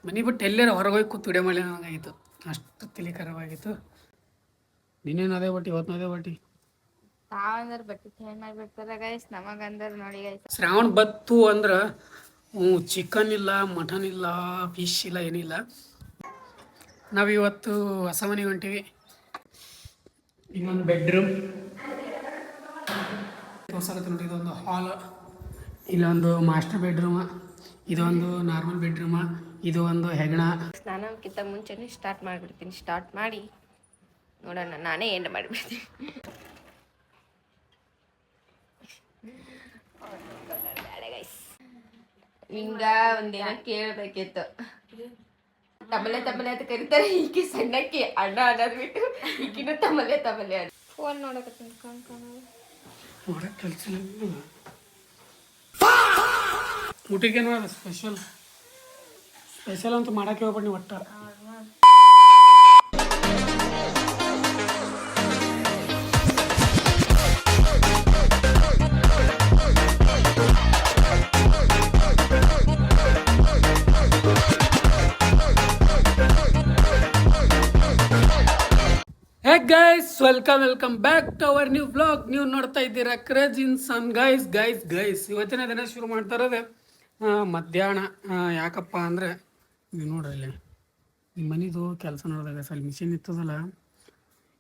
ಮನೆ ಬಿಟ್ಟು ಎಲ್ಲಾರ ಹೊರಗೆ ಹೋಗಿ ಕೂತು ವಿಡಿಯೋ ಮಾಡಲಿ ನನಗಾಗಿತ್ತು. ಅಷ್ಟು ತಲೆ ಖರಾಬಾಗಿತ್ತು. ನೀನೇನು ಅದೇ ಬಟ್ಟಿ ಇವತ್ತು ಅದೇ ಬಟ್ಟಿ ತಾವಂದ್ರೆ ಬಟ್ಟೆ ಚೇಂಜ್ ಮಾಡಿಬಿಡ್ತಾರೆ ಗೈಸ್. ನಮಗಂದ್ರೆ ನೋಡಿ ಗೈಸ್, ಶ್ರಾವಣ ಬತ್ತು ಅಂದ್ರೆ ಚಿಕನ್ ಇಲ್ಲ, ಮಟನ್ ಇಲ್ಲ, ಫಿಶ್ ಇಲ್ಲ, ಏನಿಲ್ಲ. ನಾವಿವತ್ತು ಹೊಸ ಮನೆಗೆ ಹೊಂಟೀವಿ. ಇನ್ನೊಂದು ಬೆಡ್ರೂಮ್ ತೋರ್ಸಕತ್ತೆ ನೋಡಿ. ಇದೊಂದು ಹಾಲ್, ಇಲ್ಲೊಂದು ಮಾಸ್ಟರ್ ಬೆಡ್ರೂಮ, ಇದೊಂದು ನಾರ್ಮಲ್ ಬೆಡ್ರೂಮ, ಇದು ಒಂದು ಹೆಗಣ. ಸ್ನಾನಕ್ಕಿಂತ ಮುಂಚೆನೇ ಸ್ಟಾರ್ಟ್ ಮಾಡಿಬಿಡ್ತೀನಿ. ಸ್ಟಾರ್ಟ್ ಮಾಡಿ ನೋಡೋಣ, ನಾನೇ ಏನು ಮಾಡಿಬಿಡ್ತೀನಿ. ಹಿಂಗ ಒಂದೇನ ಕೇಳ್ಬೇಕಿತ್ತು. ತಮಲೆ ತಮಲೆ ಅಂತ ಕರೀತಾರೆ. ಈಕೆ ಸಣ್ಣಕ್ಕೆ ಅಣ್ಣ ಅನ್ನೋದು ಬಿಟ್ಟು ಈಗಿನ ತಮಲೆ ತಮಲೆ ಅಣ್ಣ. ಫೋನ್ ನೋಡಕತ್ತೀನಿ ನೋಡಕ್ಕೆ ಕೆಲಸ ಊಟಕ್ಕೆ ಏನು ಸ್ಪೆಷಲ್ ಸ್ಪೆಷಲ್ ಅಂತ ಮಾಡೋಕ್ಕೆ ಹೋಗ್ಬೇಡಿ ನೀವು ಒಟ್ಟ. Hey guys, welcome back to our new blog. ನೀವು ನೋಡ್ತಾ ಇದ್ದೀರಾ ಕ್ರೇಜ್ ಇನ್ ಸನ್. ಗೈಸ್ ಇವತ್ತಿನ ದಿನ ಶುರು ಮಾಡ್ತಾ ಇರೋದು ಮಧ್ಯಾಹ್ನ. ಯಾಕಪ್ಪ ಅಂದರೆ ನೀವು ನೋಡ್ರಿ ಇಲ್ಲಿ ನಿಮ್ಮ ಮನೆದು ಕೆಲಸ ನೋಡಿದಾಗ ಅಲ್ಲಿ ಮಿಷಿನ್ ಇರ್ತದಲ್ಲ,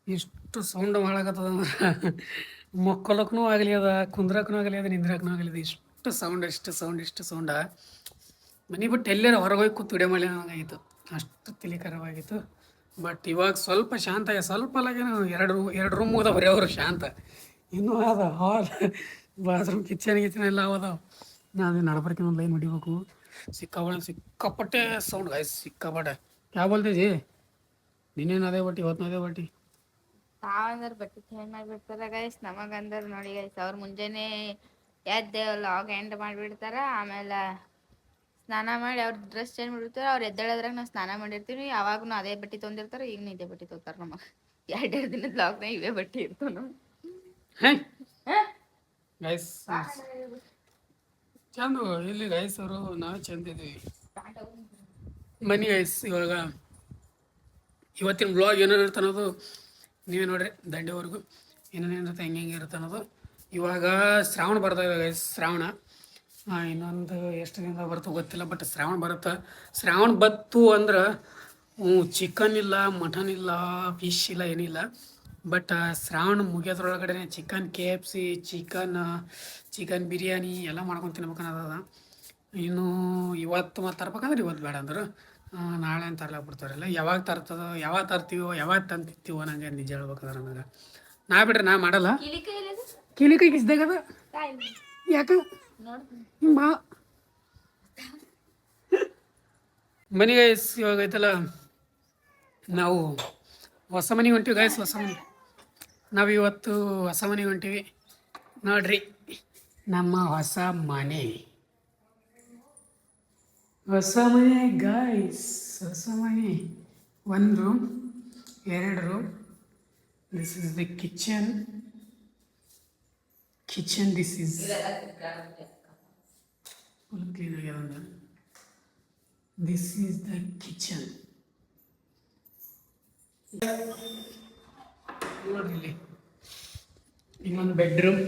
ಎಷ್ಟು ಸೌಂಡ್ ಮಾಡಾಕತ್ತದ ಅಂದ್ರೆ ಮಕ್ಕಳಕ್ಕೂ ಆಗಲಿ ಅದ, ಕುಂದ್ರಕ್ಕೂ ಆಗಲಿ ಅದ, ನಿಂದ್ರಕ್ಕೂ ಆಗಲಿ ಅದ. ಇಷ್ಟು ಸೌಂಡ ಮನೆ ಬಿಟ್ಟು ಎಲ್ಲಾರ ಹೊರಗೆ ಹೋಗಿ ಕೂತು ವಿಡಿಯೋ ಮಾಡಲಿ ನನಗಾಗಿತ್ತು. ಅಷ್ಟು ತಲೆ ಖರಾಬಾಗಿತ್ತು. ಬಟ್ ಇವಾಗ ಸ್ವಲ್ಪ ಶಾಂತ, ಸ್ವಲ್ಪ ಅಲ್ಲಾಗೇನು ಎರಡು ರೂಮ್ ಹೋದ ಬರೀ ಶಾಂತ. ಇನ್ನೂ ಅದ ಹಾಲ್, ಬಾತ್ರೂಮ್, ಕಿಚನ್ ಎಲ್ಲ ಅದಾವ. ನಾನು ನಡ್ಬರ್ಕಿನ ಒಂದು ಲೈನ್ ಹೊಡಿಬೇಕು. ಸಿಕ್ಕಾಪಟ್ಟೆ ಸೌಂಡ್ ಗಾಯ್ಸ್, ಸಿಕ್ಕಾಪಟ್ಟೆ. ಯಾವ ಬೋಲ್ತೇಜಿ ನೀನೇನು ಅದೇ ಬಟ್ಟಿ ಇವತ್ತು ಅದೇ ಬಟ್ಟಿ ತಾವಂದ್ರೆ ಬಟ್ಟೆ ಚೇಂಜ್ ಮಾಡಿಬಿಡ್ತಾರೆ ಗೈಸ್. ನಮಗಂದ್ರೆ ನೋಡಿ ಗೈಸ್, ಅವ್ರು ಮುಂಜಾನೆ ಎದ್ದು ಲಾಗ್ ಎಂಡ್ ಮಾಡಿಬಿಡ್ತಾರೆ. ಆಮೇಲೆ ಸ್ನಾನ ಮಾಡಿ ಅವ್ರ ಡ್ರೆಸ್ ಚೇಂಜ್ ಮಾಡಿರ್ತಾರೆ. ಅವ್ರು ಎದ್ದೇಳದ್ರಾಗ ನಾವು ಸ್ನಾನ ಮಾಡಿರ್ತೀವಿ. ಯಾವಾಗೂ ಅದೇ ಬಟ್ಟೆ ತೊಗೊಂಡಿರ್ತಾರೆ. ಈಗನೂ ಇದೇ ಬಟ್ಟೆ ತೊಗೊತಾರೆ. ನಮಗೆ 2 ದಿನದ ಲಾಗ್ನಾಗ ಇವೇ ಬಟ್ಟೆ ಇರ್ತಾವ ನಮ್ಗೆ. ಗೈಸ್ ಚಂದ ಇಲ್ಲಿ ಗೈಸ್, ಅವರು ನಾವು ಚಂದ ಇದೀವಿ ಬನ್ನಿ ಗೈಸ್. ಇವಾಗ ಇವತ್ತಿನ ಬ್ಲಾಗ್ ಏನೇನು ಇರುತ್ತೆ ಅನ್ನೋದು ನೀವೇ ನೋಡ್ರಿ ದಂಡೆವರೆಗೂ. ಏನೇನು ಇರುತ್ತೆ, ಹೆಂಗೆ ಇರುತ್ತೆ ಅನ್ನೋದು. ಇವಾಗ ಶ್ರಾವಣ ಬರ್ತಾ ಇದೆ ಗೈಸ್. ಶ್ರಾವಣ ಇನ್ನೊಂದು ಎಷ್ಟು ದಿನ ಬರ್ತೋ ಗೊತ್ತಿಲ್ಲ, ಬಟ್ ಶ್ರಾವಣ ಬರುತ್ತೆ. ಶ್ರಾವಣ ಬತ್ತು ಅಂದ್ರೆ ಚಿಕನ್ ಇಲ್ಲ, ಮಟನ್ ಇಲ್ಲ, ಫಿಶ್ ಇಲ್ಲ, ಏನಿಲ್ಲ. ಬಟ್ ಶ್ರಾವಣ ಮುಗಿಯೋದ್ರೊಳಗಡೆ ಚಿಕನ್ KFC, ಚಿಕನ್ ಬಿರಿಯಾನಿ ಎಲ್ಲ ಮಾಡ್ಕೊಂಡು ತಿನ್ಬೇಕನ್ನೋದ. ಇನ್ನು ಇವತ್ತು ಮತ್ತು ತರ್ಬೇಕಂದ್ರೆ ಇವತ್ತು ಬೇಡ ಅಂದ್ರೆ ನಾಳೆ ಅಂತ ತರ್ಲಾಕ್ಬಿಡ್ತಾರಲ್ಲ. ಯಾವಾಗ ತರ್ತೀವೋ ಯಾವಾಗ ತಂತಿರ್ತೀವೋ ನಂಗೆ ನಿಜ ಹೇಳ್ಬೇಕಂದ್ರೆ ನನಗೆ ನಾ ಬಿಡ್ರಿ ನಾ ಮಾಡಲ್ಲ. ಕೀಲಿ ಕೈ ಕಿಸ್ದಾಗದ ಯಾಕೆ ಬಾ ಮನೆ ಗೈಸ್. ಇವಾಗ ಐತಲ್ಲ, ನಾವು ಹೊಸ ಮನೆಗೆ ಹೊಂಟೀವಿ ಗೈಸ್. ನಾವಿವತ್ತು ಹೊಸ ಮನೆಗೆ ಹೊಂಟೀವಿ ನೋಡ್ರಿ. ನಮ್ಮ ಹೊಸ ಮನೆ ಗೈಸ್. ಹೊಸ ಮನೆ 1 room 2 room. This is the kitchen. This is full clean ಆಗ್ಯದ. This is the kitchen. ನೋಡ್ರಿ ಇಲ್ಲಿ ಇನ್ನೊಂದು ಬೆಡ್ರೂಮ್,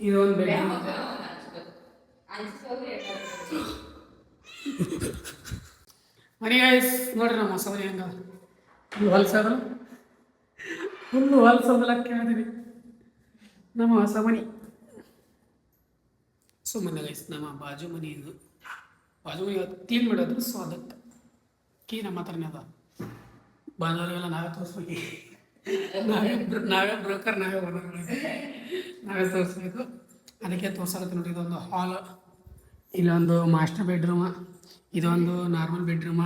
ಇದೊಂದು ಬೆಡ್ರೂಮ್. ಮನೆ ಗೈಸ್ ನೋಡ್ರಿ ನಮ್ಮ ಹೊಸ ಮನೆ ಹೆಂಗ ಫುಲ್ಲು ಹೊಲ್ಸೋದಲ್ಲ ಕೇಳಿದ್ರಿ ನಮ್ಮ ಹೊಸ ಮನೆ. ಸುಮ್ಮನೆ ಗೈಸ್ ನಮ್ಮ ಬಾಜು ಮನೆ ಇದು. ಬಾಜು ಮನೆ ಇವತ್ತು ಕ್ಲೀನ್ ಮಾಡೋದು. ಸೊ ಅದಕ್ಕೆ ಕೀ ನಮ್ಮ ಹತ್ರನೇ ಅದ. ಬಂದವರಿಗೆಲ್ಲ ನಾವೇ ತೋರಿಸ್ಬೇಕು. ನಾವೇ ಬ್ರೋಕರ್, ನಾವೇ ತೋರಿಸ್ಬೇಕು. ಅದಕ್ಕೆ ತೋರ್ಸಕತ್ತೆ ನೋಡಿ. ಇದೊಂದು ಹಾಲ್, ಇಲ್ಲೊಂದು ಮಾಸ್ಟರ್ ಬೆಡ್ರೂಮ, ಇದೊಂದು ನಾರ್ಮಲ್ ಬೆಡ್ರೂಮ,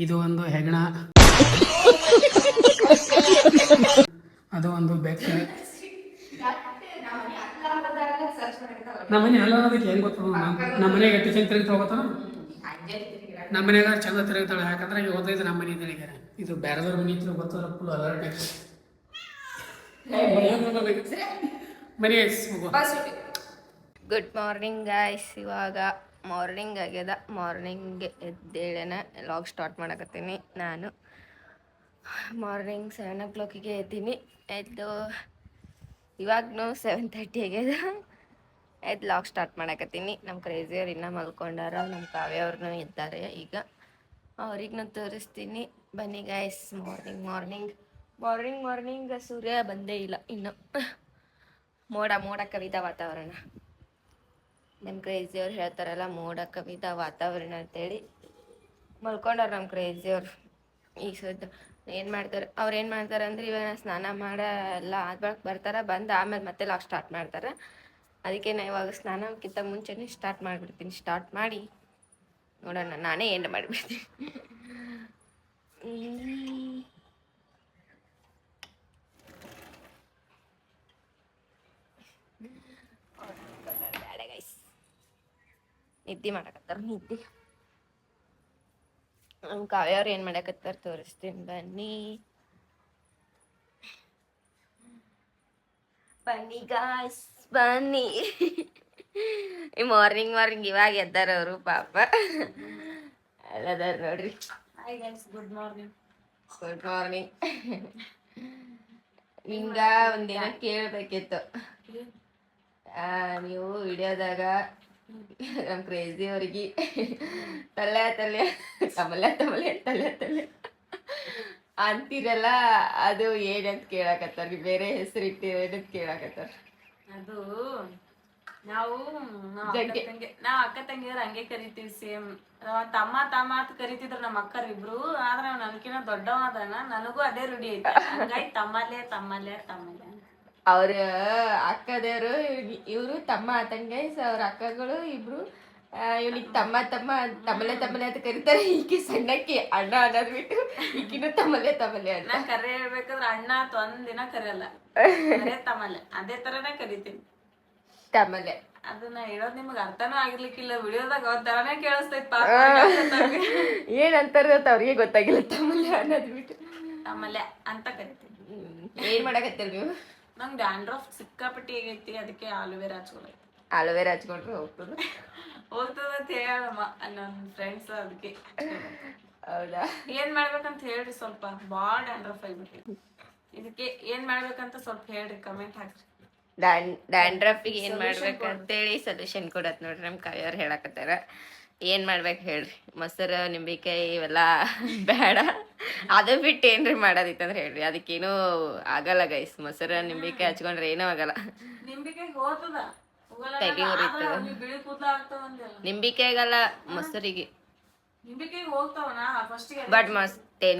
ಇದು ಒಂದು ಹೆಗಣ, ಅದು ಒಂದು ಬೆಕ್ಕ. ನಮ್ಮ ಮನೆ ಅಲ್ಲ ಅನ್ನೋದಕ್ಕೆ ಹೆಂಗೆ ಗೊತ್ತದ? ನಮ್ಮ ಮನೆಗೆ ಎಷ್ಟು ಚಂದ ತಿರುಗಿ ತಗೋತಾನ. ನಮ್ಮ ಮನೆಯಾಗ ಚಂದ ತಿರುಗ್ತಾಳೆ. ಯಾಕಂದ್ರೆ ಈಗ ಓದೈತೆ ನಮ್ಮ ಮನೆ ತಿಳಿಗಾರೆ. ಇದು ಬೇರೆದವ್ರ ಮನೆ ಇತ್ತು ಗೊತ್ತಲ್ಲ, ಫುಲ್ ಅಲರ್ಟ್. ಮನೆ ಹೋಗುವ ಗುಡ್ ಮಾರ್ನಿಂಗ್ ಗಾಯ್ಸ್. ಇವಾಗ ಮಾರ್ನಿಂಗ್ ಆಗ್ಯದ. ಮಾರ್ನಿಂಗ್ ಎದ್ದೇಳನ ಲಾಗ್ ಸ್ಟಾರ್ಟ್ ಮಾಡಕತ್ತೀನಿ. ನಾನು ಮಾರ್ನಿಂಗ್ 7 o'clock ಎದ್ದೀನಿ. ಎದ್ದು ಇವಾಗೂ 7:30 ಆಗ್ಯದ. ಎದ್ದು ಲಾಗ್ ಸ್ಟಾರ್ಟ್ ಮಾಡಕತ್ತೀನಿ. ನಮ್ಮ ಕ್ರೇಜಿಯವ್ರು ಇನ್ನೂ ಮಲ್ಕೊಂಡಾರ. ನಮ್ಮ ಕಾವ್ಯವ್ರನ್ನೂ ಇದ್ದಾರೆ. ಈಗ ಅವ್ರಿಗೂ ತೋರಿಸ್ತೀನಿ ಬನ್ನಿ ಗಾಯ್ಸ್. ಮಾರ್ನಿಂಗ್ ಸೂರ್ಯ ಬಂದೇ ಇಲ್ಲ ಇನ್ನು. ಮೋಡ ಕವಿದ ವಾತಾವರಣ. ನಮ್ಮ ಕ್ರೇಜಿಯವ್ರು ಹೇಳ್ತಾರಲ್ಲ ಮೋಡ ಕವಿದ ವಾತಾವರಣ ಅಂತೇಳಿ ಮಲ್ಕೊಂಡವ್ರು ನಮ್ಮ ಕ್ರೇಜಿಯವ್ರು. ಈಗ ಸದ್ದು ಏನು ಮಾಡ್ತಾರೆ ಅವ್ರು, ಏನು ಮಾಡ್ತಾರೆ ಅಂದ್ರೆ ಇವಾಗ ಸ್ನಾನ ಮಾಡ ಎಲ್ಲ ಆದ್ಮೇಲೆ ಬರ್ತಾರೆ. ಬಂದು ಆಮೇಲೆ ಮತ್ತೆ ಲಾಗ್ ಸ್ಟಾರ್ಟ್ ಮಾಡ್ತಾರೆ. ಅದಕ್ಕೆ ನಾನು ಇವಾಗ ಸ್ನಾನಕ್ಕಿಂತ ಮುಂಚೆನೇ ಸ್ಟಾರ್ಟ್ ಮಾಡಿಬಿಡ್ತೀನಿ. ಸ್ಟಾರ್ಟ್ ಮಾಡಿ ನೋಡೋಣ, ನಾನೇ ಏನು ಮಾಡಿಬಿಡ್ತೀನಿ. ಬೇಡ ಗೈಸ್, ನಿದ್ದೆ ಮಾಡಕತ್ತಾರ. ನಿದ್ದೆ ನಮ್ಮ ಕಾವ್ಯವ್ರು ಏನು ಮಾಡಕತ್ತಾರ ತೋರಿಸ್ತೀನಿ ಬನ್ನಿ ಗಾಯ್ಸ್ ಬನ್ನಿ. ಮಾರ್ನಿಂಗ್ ಇವಾಗ ಎದ್ದಾರ ಅವರು ಪಾಪ. ಅಲ್ಲದಾರ ನೋಡ್ರಿ. Hi guys, good morning. ಹಿಂಗ ಒಂದಿನ ಕೇಳ್ಬೇಕಿತ್ತು. ನೀವು ವಿಡಿಯೋದಾಗ ನಮ್ಮ ಕ್ರೇಜಿ ಅವ್ರಿಗೆ ತಲೆ ಅಂತೀರಲ್ಲ, ಅದು ಏನಂತ ಕೇಳಾಕತ್ತಾರ. ಬೇರೆ ಹೆಸರು ಇಟ್ಟಿರೇನಂತ ಕೇಳಾಕತ್ತಾರ. ಅದು ನಾವು ಅಕ್ಕ ತಂಗಿಯರು ಹಂಗೆ ಕರಿತೀವಿ. ಸೇಮ್ ತಮ್ಮ ಅಂತ ಕರಿತಿದ್ರು ನಮ್ಮ ಅಕ್ಕರಿಬ್ರು. ಆದ್ರೆ ಅವ್ ನನ್ಕಿನ ದೊಡ್ಡವ ಅದಾನ. ನನಗೂ ಅದೇ ರೂಢಿ ಐತಿ. ಹಂಗಾಗಿ ತಮ್ಮಲ್ಲೇ ಅವ್ರ ಅಕ್ಕದವರು ಇವ್ರು ತಮ್ಮ ತಂಗಿ. ಅವ್ರ ಅಕ್ಕಗಳು ಇಬ್ರು ಇವ್ನಿಗೆ ತಮ್ಮಲೆ ಅಂತ ಕರೀತಾರೆ. ಈಕೆ ಸಣ್ಣಕ್ಕೆ ಅಣ್ಣ ಅನ್ನೋದ್ ಬಿಟ್ಟು ಈಕಿನೂ ತಮ್ಮಲೆ ನಾ ಕರೆ ಹೇಳ್ಬೇಕಾದ್ರೆ ಅಣ್ಣ ಒಂದಿನ ಕರೆಯಲ್ಲ, ತಮ್ಮಲೆ ಅದೇ ತರನೇ ಕರಿತೀನಿ. ತಮ್ಮಲೆ ಅದನ್ನ ಹೇಳೋದ್ ನಿಮ್ಗೆ ಅರ್ಥನೂ ಆಗಿರ್ಲಿಕ್ಕಿಲ್ಲ. ವಿಡಿಯೋದಾಗ ಒಂದ್ ತರನೇ ಕೇಳಿಸ್ತೈತ್. ಏನಂತಾರ ಅವ್ರಿಗೆ ಗೊತ್ತಾಗಿಲ್ಲ. ತಮ್ಮಲೆ ಅನ್ನೋದ್ ಬಿಟ್ಟು ತಮ್ಮಲೆ ಅಂತ ಕರಿತೀನಿ. ಏನ್ ಮಾಡಕತ್ತೀರಿ ನೀವು? ನಂಗೆ ಡ್ಯಾಂಡ್ರಫ್ ಸಿಕ್ಕಾಪಟ್ಟಿ ಆಗೈತಿ. ಅದಕ್ಕೆ ಆಲೋವೆರಾ ಹಚ್ಕೊಳೈತಿ. ಆಲೋವೆರಾ ಹಚ್ಕೊಂಡ್ರೆ ಹೋಗ್ತದ ಅಂತ ಹೇಳಮ್ಮ ನನ್ನ ಫ್ರೆಂಡ್ಸ್. ಅದಕ್ಕೆ ಹೌದಾ? ಏನ್ ಮಾಡ್ಬೇಕಂತ ಹೇಳ್ರಿ. ಸ್ವಲ್ಪ ಬಾಳ ಡ್ಯಾಂಡ್ರಫ್ ಆಗ್ಬಿಟ್ಟಿ. ಇದಕ್ಕೆ ಏನ್ ಮಾಡ್ಬೇಕಂತ ಸ್ವಲ್ಪ ಹೇಳ್ರಿ, ಕಮೆಂಟ್ ಹಾಕ್ರಿ. ಡ್ಯಾಂಡ್ರಫಿಗೆ ಏನ್ ಮಾಡ್ಬೇಕಂತೇಳಿ ಸೊಲ್ಯೂಷನ್ ಕೊಡತ್ ನೋಡ್ರಿ. ನಮ್ ಕಾವ್ಯವ್ರು ಹೇಳಕತ್ತಾರ. ಏನ್ ಮಾಡ್ಬೇಕು ಹೇಳ್ರಿ. ಮೊಸರು, ನಿಂಬೆಕಾಯಿ ಇವೆಲ್ಲ ಬೇಡ. ಅದು ಬಿಟ್ಟು ಏನ್ರಿ ಮಾಡೋದಿತ್ತಂದ್ರೆ ಹೇಳ್ರಿ. ಅದಕ್ಕೇನೂ ಆಗಲ್ಲ ಗೈಸ್. ಮೊಸರು ನಿಂಬೆಕಾಯಿ ಹಚ್ಕೊಂಡ್ರೆ ಏನೂ ಆಗಲ್ಲ. ನಿಂಬೆಕಾಯಿ ಹೋಗ್ತದ, ತಲೆ ಉರಿತದ. ಬಿಳಿ ಕೂದಲ ಆಗ್ತಾವಂದಿಲ್ಲ. ನಿಂಬೆಕಾಯಿಗಲ್ಲ, ಮೊಸರಿಗೆ. ನಿಂಬೆಕಾಯಿ ಹೋಗ್ತಾವನ ಫಸ್ಟ್. ಬಟ್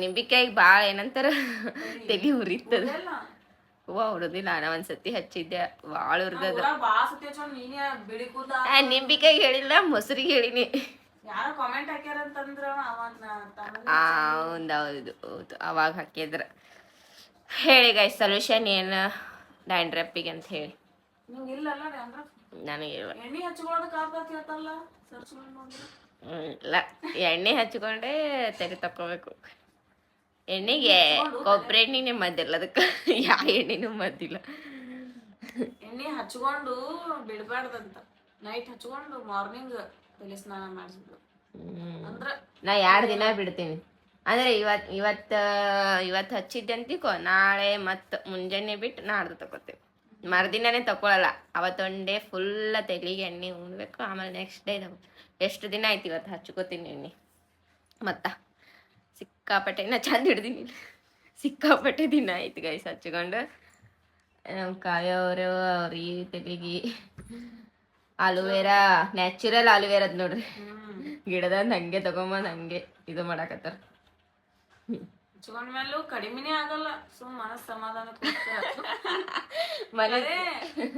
ನಿಂಬೆಕಾಯಿಗೆ ಭಾಳ ಏನಂತಾರ ತಲೆ ಉರಿತದ. ಹೂವ ಉರಿದಿಲ್ಲ. ನಾ ಒಂದ್ಸತಿ ಹಚ್ಚಿದ್ದೆ, ಭಾಳ ಉರ್ದದ. ಬಿಳಿ ಕೂದಲ ನಿಂಬೆಕಾಯಿಗೆ ಹೇಳಿಲ್ಲ, ಮೊಸರಿಗೆ ಹೇಳಿನಿ. ಯಾರೋ ಕಾಮೆಂಟ್ ಹಾಕ್ಯಾರಂತಂದ್ರ ಹೌದು ಅವಾಗ ಹಾಕಿದ್ರ. ಹೇಳಿ ಗೈಸ್ ಸೊಲ್ಯೂಷನ್ ಏನು ಡ್ಯಾಂಡ್ರಫಿಗೆ ಅಂತ ಹೇಳಿ. ನಿಮ್ಗೆ ಇಲ್ಲಲ್ಲ ಡ್ಯಾಂಡ್ರಫ್? ನನಗೆ ಎಣ್ಣೆ ಹಚ್ಕೊಳ್ಳೋದಕ್ಕೆ ಆಗ್ತೈತಿ ಹೇಳ್ತಾರಲ್ಲ, ಸರ್ಚ್ ಮಾಡಿ ನೋಡಿದ್ರೆ. ಇಲ್ಲ, ಎಣ್ಣೆ ಹಚ್ಕೊಂಡೆ ತೆಗೆ ತಕ್ಕೋಬೇಕು. ಎಣ್ಣೆಗೆ ಕೊಬ್ಬರಿ ಎಣ್ಣೆನೇ ಮದ್ದಿಲ್ಲ. ಅದಕ್ಕೆ ಯಾವ ಎಣ್ಣೆನೂ ಮದ್ದಿಲ್ಲ. ಎಣ್ಣೆ ಹಚ್ಕೊಂಡು ಬಿಡಬಾರ್ದಂತ. ನೈಟ್ ಹಚ್ಕೊಂಡು ಮಾರ್ನಿಂಗ್ ತಲೆ ಸ್ನಾನ ಮಾಡಿಸಿದ್ರು ಅಂದ್ರ ನಾ 2 ದಿನ ಬಿಡ್ತೀನಿ. ಅಂದ್ರೆ ಇವತ್ತು ಹಚ್ಚಿದ್ದೆ ಅಂತಿಕೋ, ನಾಳೆ ಮತ್ತು ಮುಂಜಾನೆ ಬಿಟ್ಟು ನಾಡ್ದು ತಗೋತೇವೆ. ಮರುದಿನನೇ ತಗೊಳಲ್ಲ. ಅವತ್ತೊಂದು ಡೇ ಫುಲ್ಲ ತೆಲಿಗೆ ಎಣ್ಣೆ ಉಣ್ಬೇಕು. ಆಮೇಲೆ ನೆಕ್ಸ್ಟ್ ಡೇ ಎಷ್ಟು ದಿನ ಆಯ್ತು ಇವತ್ತು ಹಚ್ಕೋತೀನಿ ಎಣ್ಣೆ. ಸಿಕ್ಕಾಪಟ್ಟೆ ನಾ ಚಂದ ಹಿಡ್ದೀನಿ. ಸಿಕ್ಕಾಪಟ್ಟೆ ದಿನ ಆಯ್ತು ಗೈಸ್ ಹಚ್ಕೊಂಡು. ನಮ್ಮ ಕಾವ್ಯವರು ಅವ್ರಿಗೆ ತೆಲಿಗೆ ಆಲೋವೆರಾ, ನ್ಯಾಚುರಲ್ ಆಲೋವೆರಾ ಅದ್ ನೋಡ್ರಿ. ಗಿಡದಂದು ಹಂಗೆ ತಗೊಂಬಂದು ಹಂಗೆ ಇದು ಮಾಡಾಕತ್ತಾರ. ಹಚ್ಕೊಂಡ್ಮೇಲೂ ಕಡಿಮೆನೇ ಆಗಲ್ಲ. ಸುಮ್ ಮನಸ್ ಸಮಾಧಾನ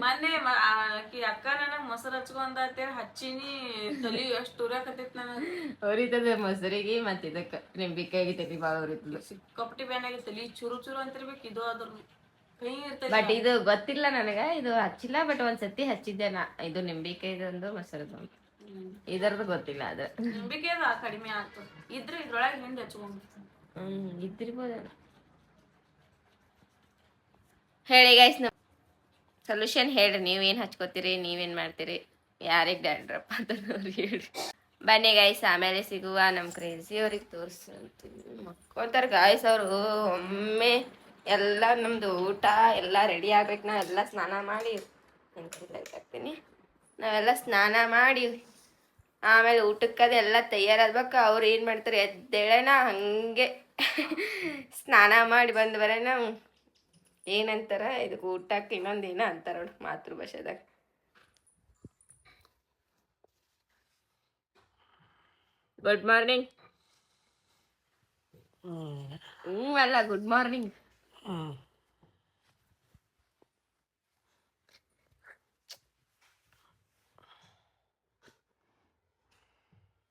ಮೊನ್ನೆ ಅಕ್ಕ ನನಗ್ ಮೊಸರು ಹಚ್ಕೊಂಡೇಳಿ ಹಚ್ಚಿನಿ. ತಲಿ ಎಷ್ಟು ಉರಿಯಾಕತ್ತೈತಿ ನನಗ. ಉರಿತದ ಮೊಸರಿಗೆ ಮತ್ತೆ ಇದಕ್ಕೆ ನಿಂಬೆಕಾಯಿಗೆ ತಲಿ ಭಾಳ ಉರಿತದ. ಸಿಕ್ಕಾಪಟ್ಟಿ ಬ್ಯಾನಾಗಿ ತಲಿ ಚೂರು ಅಂತಿರ್ಬೇಕು. ಇದು ಅದ್ರ ಕೈ ಇರ್ತೈತಿ. ಬಟ್ ಇದು ಗೊತ್ತಿಲ್ಲ ನನಗ, ಇದು ಹಚ್ಚಿಲ್ಲ. ಬಟ್ ಒಂದ್ಸತಿ ಹಚ್ಚಿದ್ದೆ ನಾ. ಇದು ನಿಂಬೆಕಾಯಿದೊಂದು ಮೊಸರದೊಂದು. ಇದರದ್ದು ಗೊತ್ತಿಲ್ಲ. ಅದು ನಿಂಬೆಕಾಯ್ದ ಕಡಿಮೆ ಆಗ್ತದ. ಇದ್ರೆ ಇದ್ರೊಳಗೆ ಹಿಂದೆ ಹಚ್ಕೊಂಡ್ ಇದ್ದಿರ್ಬೋದ. ಹೇಳಿ ಗೈಸ್ ಸೊಲ್ಯೂಷನ್ ಹೇಳ್ರಿ. ನೀವೇನು ಹಚ್ಕೋತೀರಿ, ನೀವೇನು ಮಾಡ್ತೀರಿ ಯಾರಿಗೆ ಡ್ಯಾಂಡ್ರಪ್ಪ ಅಂತ ನೋಡಿ ಹೇಳಿ. ಬನ್ನಿ ಗಾಯ್ಸ್, ಆಮೇಲೆ ಸಿಗುವ. ನಮ್ಮ ಕ್ರೇಜಿ ಅವ್ರಿಗೆ ತೋರಿಸ್ತೀನಿ. ಮಕ್ಕೋತಾರೆ ಗಾಯ್ಸ್ ಅವರು. ಒಮ್ಮೆ ಎಲ್ಲ ನಮ್ಮದು ಊಟ ಎಲ್ಲ ರೆಡಿ ಆಗ್ಬೇಕು. ನಾವೆಲ್ಲ ಸ್ನಾನ ಮಾಡಿ ಹಾಕ್ತೀನಿ. ನಾವೆಲ್ಲ ಸ್ನಾನ ಮಾಡಿ ಆಮೇಲೆ ಊಟಕ್ಕದು ಎಲ್ಲ ತಯಾರಾದ್ಬೇಕು. ಅವ್ರು ಏನು ಮಾಡ್ತಾರೆ, ಎದ್ದೇಳನ ಹಾಗೆ ಸ್ನಾನ ಮಾಡಿ ಬಂದು ಬರೋಣ. ಏನಂತಾರ ಇದಕ್ಕೆ ಊಟಕ್ಕೆ ಇನ್ನೊಂದು ಏನೋ ಅಂತಾರ ನೋಡಿ ಮಾತೃಭಾಷೆದಾಗ. Good morning. ಅಲ್ಲ good morning.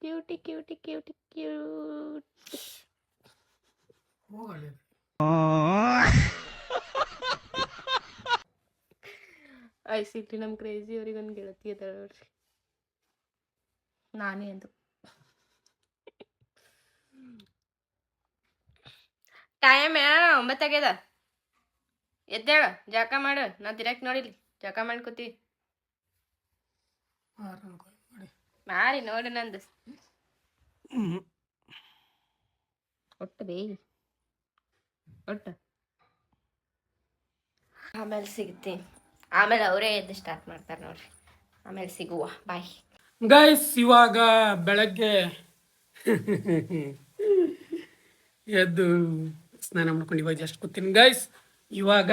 Cutie cutie cutie cute. ಸಿಟ್ಟಿ ನಮ್ಮ ಕ್ರೇಜಿ ಅವ್ರಿಗೆ ಒಂದು ಗೆಳತಿ ಅದಾಳ ನೋಡ್ರಿ, ನಾನೇ ಅಂದು. ಟೈಮ್ 9 ಆಗ್ಯದ. ಎದ್ದೇಳ, ಜಳಕ ಮಾಡು. ನಾ ದಿರಕ್ ನೋಡಿಲಿ ಜಳಕ ಮಾಡ್ಕೋತೀವಿ. ಮಾರಿ ನೋಡಿ ನಂದು ಒಟ್ಟು ಬೇ ಒಟ್ಟು. ಆಮೇಲೆ ಸಿಗ್ತೀನಿ. ಆಮೇಲೆ ಅವರೇ ಎದ್ದು ಸ್ಟಾರ್ಟ್ ಮಾಡ್ತಾರೆ ನೋಡ್ರಿ. ಆಮೇಲೆ ಸಿಗುವ. Bye guys. ಇವಾಗ ಬೆಳಗ್ಗೆ ಎದ್ದು ಸ್ನಾನ ಮಾಡ್ಕೊಂಡು ಇವಾಗ ಜಸ್ಟ್ ಕೂತೀನಿ ಗೈಸ್. ಇವಾಗ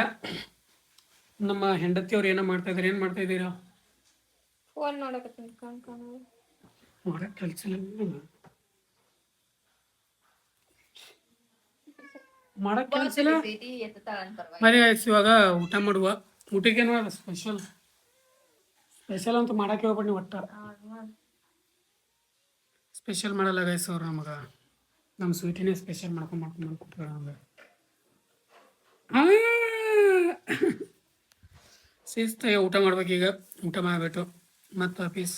ನಮ್ಮ ಹೆಂಡತಿಯವ್ರು ಏನೋ ಮಾಡ್ತಾ ಇದ್ದಾರೆ. ಏನು ಮಾಡ್ತಾ ಇದ್ದೀರಾ? ಫೋನ್ ನೋಡಕತ್ತೀನಿ. ಮಾಡಕ್ ಕೆಲಸ ಮಾಡಕ್ ಕೆಲಸ ಇಲ್ಲ. ಬರೀ ಗೈಸ್ ಇವಾಗ ಊಟ ಮಾಡುವ. ಊಟಕ್ಕೆ ಏನು ಸ್ಪೆಷಲ್ ಅಂತ ಮಾಡಕ್ಕೆ ಹೋಗ್ಬೇಡಿ ನೀವು. ಒಟ್ಟ ಸ್ಪೆಷಲ್ ಮಾಡಲ್ಲ ಗೈಸ್ ಅವ್ರು. ನಮ್ಮ ಸ್ವೀಟಿನೇ ಸ್ಪೆಷಲ್ ಮಾಡ್ಕೊಂಡು ಕೊಟ್ಟಾರ ನಮ್ಗೆ. ಶಿಸ್ತಾಗಿ ಊಟ ಮಾಡ್ಬೇಕೀಗ. ಊಟ ಮಾಡಿಬಿಟ್ಟು ಮತ್ತು ಆಫೀಸ್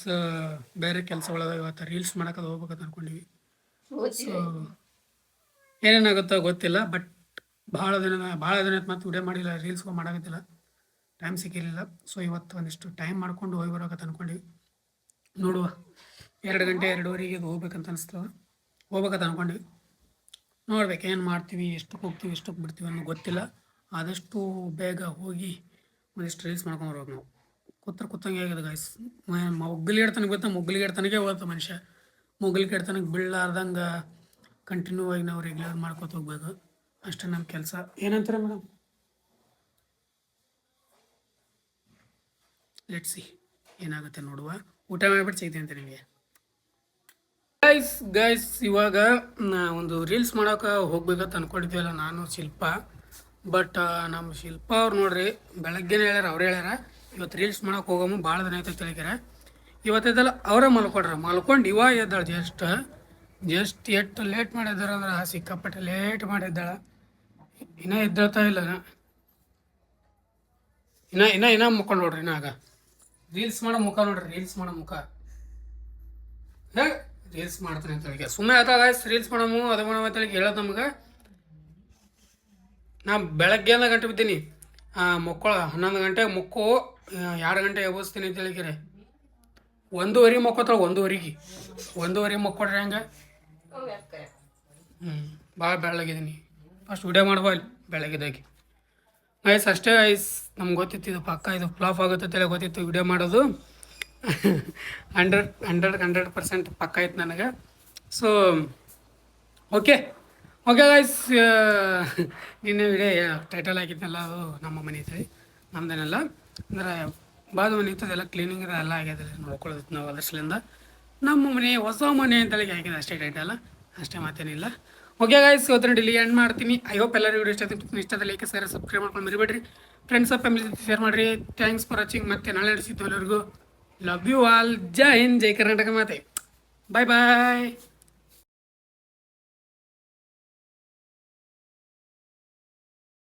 ಬೇರೆ ಕೆಲಸಗಳದ. ಇವತ್ತು ರೀಲ್ಸ್ ಮಾಡೋಕೆ ಹೋಗ್ಬೇಕಂತ ಅನ್ಕೊಂಡಿವಿ. ಸೊ ಏನೇನಾಗುತ್ತೋ ಗೊತ್ತಿಲ್ಲ. ಬಟ್ ಭಾಳ ದಿನ ಮತ್ತು ವಿಡಿಯೋ ಮಾಡಿಲ್ಲ, ರೀಲ್ಸ್ಗಳು ಮಾಡೋಕತ್ತಿಲ್ಲ, ಟೈಮ್ ಸಿಕ್ಕಿರಲಿಲ್ಲ. ಸೊ ಇವತ್ತು ಒಂದಿಷ್ಟು ಟೈಮ್ ಮಾಡ್ಕೊಂಡು ಹೋಗಿ ಬರೋಕಂತ ಅನ್ಕೊಂಡಿವಿ. ನೋಡುವ, 2 ಗಂಟೆ 2:30ಗೆ ಅದು ಹೋಗ್ಬೇಕಂತ ಅನ್ಕೊಂಡಿವಿ. ನೋಡ್ಬೇಕು ಏನು ಮಾಡ್ತೀವಿ, ಎಷ್ಟಕ್ಕೆ ಹೋಗ್ತೀವಿ, ಎಷ್ಟಕ್ಕೆ ಬಿಡ್ತೀವಿ ಅನ್ನೋ ಗೊತ್ತಿಲ್ಲ. ಆದಷ್ಟು ಬೇಗ ಹೋಗಿ ಒಂದಿಷ್ಟು ರೀಲ್ಸ್ ಮಾಡ್ಕೊಂಡು ಬರ್ಬೇಕು ನಾವು. ಕೂತಂಗೆ ಆಗಿದೆ ಗೈಸ್. ಮೊಗ್ಲಿಗೆ ಇಡ್ತಾನಿಗೆ ಹೋಗುತ್ತೆ ಮನುಷ್ಯ. ಮೊಗ್ಲಿಗೆ ಇಡ್ತಾನಿಗೆ ಬೀಳಾರ್ದಂಗೆ ಕಂಟಿನ್ಯೂ ಆಗಿ ನಾವು ರೆಗ್ಯುಲರ್ ಮಾಡ್ಕೊತ ಹೋಗ್ಬೇಕು. ಅಷ್ಟೇ ನಮ್ಮ ಕೆಲಸ. ಏನಂತಾರೆ ಮೇಡಮ್? ಲೆಟ್ಸ್ ಸಿ ಏನಾಗುತ್ತೆ ನೋಡುವ. ಊಟ ಮಾಡಿಬಿಟ್ಟು ಸಿಗ್ತೀನಿ ಅಂತ ನಿಮಗೆ. ಗೈಸ್ ಇವಾಗ ಒಂದು ರೀಲ್ಸ್ ಮಾಡೋಕೆ ಹೋಗ್ಬೇಕಂತ ಅಂದ್ಕೊಂಡಿದ್ದೀವಲ್ಲ ನಾನು ಶಿಲ್ಪ. ಬಟ್ ನಮ್ಮ ಶಿಲ್ಪ ಅವ್ರು ನೋಡ್ರಿ ಬೆಳಗ್ಗೆನೇ ಹೇಳ್ಯಾರ. ಅವ್ರು ಹೇಳ್ಯಾರ ಇವತ್ತು ರೀಲ್ಸ್ ಮಾಡೋಕೆ ಹೋಗಮ್ಮ, ಭಾಳ ದಿನ ಆಯ್ತು ತಿಳಿಕ್ಯಾರ. ಇವತ್ತಿದ್ದಲ್ಲ ಅವರೇ ಮಲ್ಕೊಂಡು ಇವಾಗ ಎದ್ದಾಳೆ. ಜಸ್ಟ್ ಎಷ್ಟು ಲೇಟ್ ಮಾಡಿದ್ದಾರ ಅಂದ್ರೆ ಸಿಕ್ಕಾಪಟ್ಟೆ ಲೇಟ್ ಮಾಡಿದ್ದಾಳೆ. ಇನ್ನೂ ಎದ್ದೇಳ್ತಾ ಇಲ್ಲ. ಇನ್ನ ಮುಕ್ಕೊಂಡು ನೋಡ್ರಿ. ಇನ್ನಾಗ ರೀಲ್ಸ್ ಮಾಡೋ ಮುಖ ನೋಡ್ರಿ. ರೀಲ್ಸ್ ಮಾಡ್ತಾನೆ ಅಂತ ಹೇಳಿ ಸುಮ್ಮನೆ ಆದಾಗ ರೀಲ್ಸ್ ಮಾಡಮು ಅದು ಮಾಡೋ ಅಂತ ಹೇಳಿ ಹೇಳೋದು ನಮ್ಗೆ. ನಾ ಬೆಳಗ್ಗೆ ಗಂಟೆ ಬಿದ್ದೀನಿ. ಮಕ್ಕಳು 11 ಗಂಟೆಗೆ 2 ಗಂಟೆ ಎಬ್ಬಿಸ್ತೀನಿ ಅಂತ ಹೇಳಿಕೆರೆ 1:30 ಮಕ್ಕೋತಾಳ. 1:30 ಮಕ್ಕೊಡ್ರಿ ಹಂಗೆ. ಭಾಳ ಬೆಳಗಿದ್ದೀನಿ. ಫಸ್ಟ್ ವಿಡಿಯೋ ಮಾಡ್ಬಾ ಇಲ್ಲಿ ಬೆಳಗ್ಗೆದಾಗಿ ಅಷ್ಟೇ ನಮ್ಗೆ ಗೊತ್ತಿತ್ತು ಇದು ಪಕ್ಕ ಇದು ಫ್ಲಾಪ್ ಆಗುತ್ತೆ ಅಂತೇಳಿ ಗೊತ್ತಿತ್ತು. ವಿಡಿಯೋ ಮಾಡೋದು 100% ಪಕ್ಕ ಆಯ್ತು ನನಗೆ. ಸೊ ಓಕೆ ಗೈಸ್, ನಿನ್ನೆ ವಿಡಿಯೋ ಟೈಟಲ್ ಆಗಿದ್ನಲ್ಲ, ಅದು ನಮ್ಮ ಮನೆ ಐತೆ, ನಮ್ದೇನೆಲ್ಲ ಅಂದ್ರೆ ಬಾದು ಮನೆ ಇತ್ತು. ಅದೆಲ್ಲ ಕ್ಲೀನಿಂಗ್ ಎಲ್ಲ ಆಗಿದೆ, ನೋಡ್ಕೊಳ್ಳೋದಿತ್ತು ನಾವು. ಅದರ್ಸಲಿಂದ ನಮ್ಮ ಮನೆ ಹೊಸ ಮನೆ ಅಂತೇಳಿ ಹಾಕಿದೆ ಅಷ್ಟೇ ಟೈಟಲ್, ಅಷ್ಟೇ ಮಾತೇನಿಲ್ಲ. ಓಕೆ ಗೈಸ್, ಇವತ್ತಿನ ಡಿಲಿ ಎಂಡ್ ಮಾಡ್ತೀನಿ. ಐ ಹೋಪ್ ಎಲ್ಲರೂ ವಿಡಿಯೋ ಇಷ್ಟದ ಲೈಕ್ ಶೇರ್ ಸಬ್ಸ್ಕ್ರೈಬ್ ಮಾಡ್ಕೊಂಡು ಮರಿಬೇಡ್ರಿ. ಫ್ರೆಂಡ್ಸ್ ಫ್ಯಾಮಿಲಿ ಜೊತೆ ಶೇರ್ ಮಾಡಿರಿ. Thanks for watching. ಮತ್ತೆ ನಾಳೆ ನಡೆಸಿದ್ದು ಎಲ್ಲರಿಗೂ ಲವ್ ಯು ಆಲ್. ಜೈ ಹಿಂದ್, ಜೈ ಕರ್ನಾಟಕ ಮಾತೆ. ಬಾಯ್.